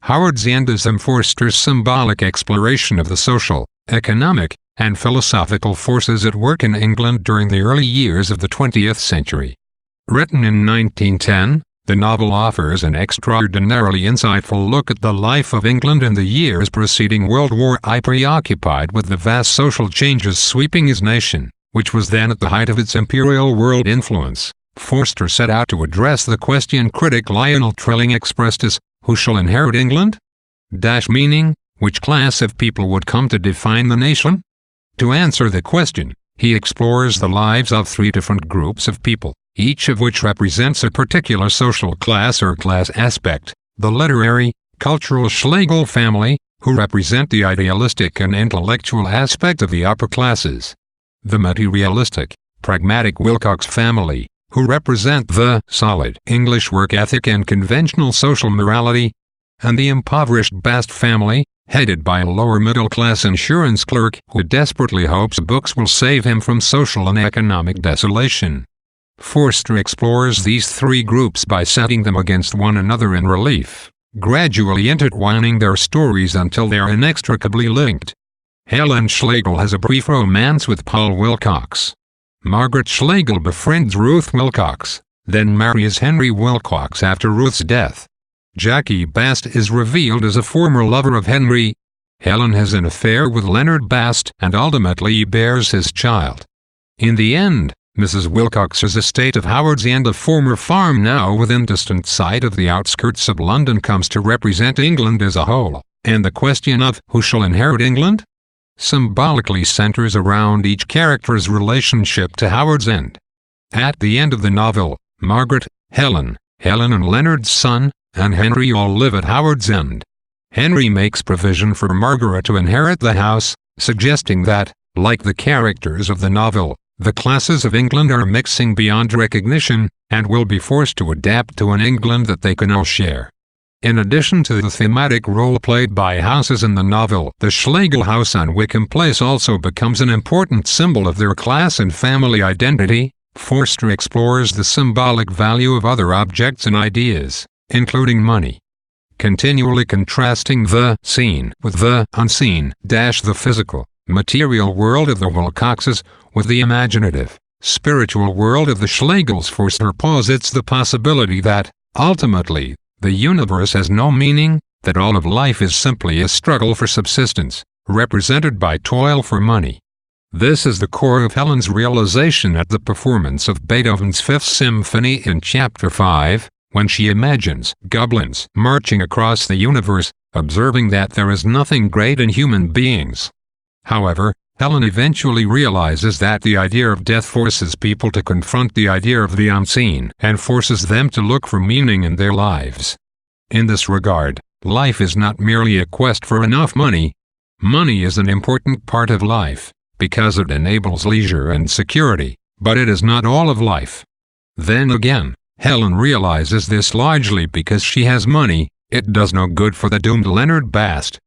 Howard's Endism Forster's symbolic exploration of the social, economic, and philosophical forces at work in England during the early years of the 20th century. Written in 1910, the novel offers an extraordinarily insightful look at the life of England in the years preceding World War I, preoccupied with the vast social changes sweeping his nation, which was then at the height of its imperial world influence. Forster set out to address the question critic Lionel Trilling expressed as, "Who shall inherit England?" Meaning, which class of people would come to define the nation? To answer the question, he explores the lives of three different groups of people, each of which represents a particular social class or class aspect: the literary, cultural Schlegel family, who represent the idealistic and intellectual aspect of the upper classes; the materialistic, pragmatic Wilcox family, who represent the solid English work ethic and conventional social morality; and the impoverished Bast family, headed by a lower-middle-class insurance clerk who desperately hopes books will save him from social and economic desolation. Forster explores these three groups by setting them against one another in relief, gradually intertwining their stories until they are inextricably linked. Helen Schlegel has a brief romance with Paul Wilcox. Margaret Schlegel befriends Ruth Wilcox, then marries Henry Wilcox after Ruth's death. Jackie Bast is revealed as a former lover of Henry. Helen has an affair with Leonard Bast and ultimately bears his child. In the end, Mrs. Wilcox's estate of Howard's End, a former farm now within distant sight of the outskirts of London, comes to represent England as a whole, and the question of who shall inherit England symbolically centers around each character's relationship to Howard's End. At the end of the novel, Margaret, Helen and Leonard's son, and Henry all live at Howard's End. Henry makes provision for Margaret to inherit the house, suggesting that, like the characters of the novel, the classes of England are mixing beyond recognition, and will be forced to adapt to an England that they can all share. In addition to the thematic role played by houses in the novel, the Schlegel house on Wickham Place also becomes an important symbol of their class and family identity. Forster explores the symbolic value of other objects and ideas, including money, continually contrasting the seen with the unseen, the physical, material world of the Wilcoxes with the imaginative, spiritual world of the Schlegels. Forster posits the possibility that, ultimately, the universe has no meaning, that all of life is simply a struggle for subsistence, represented by toil for money. This is the core of Helen's realization at the performance of Beethoven's Fifth Symphony in Chapter 5, when she imagines goblins marching across the universe, observing that there is nothing great in human beings. However, Helen eventually realizes that the idea of death forces people to confront the idea of the unseen and forces them to look for meaning in their lives. In this regard, life is not merely a quest for enough money. Money is an important part of life, because it enables leisure and security, but it is not all of life. Then again, Helen realizes this largely because she has money. It does no good for the doomed Leonard Bast,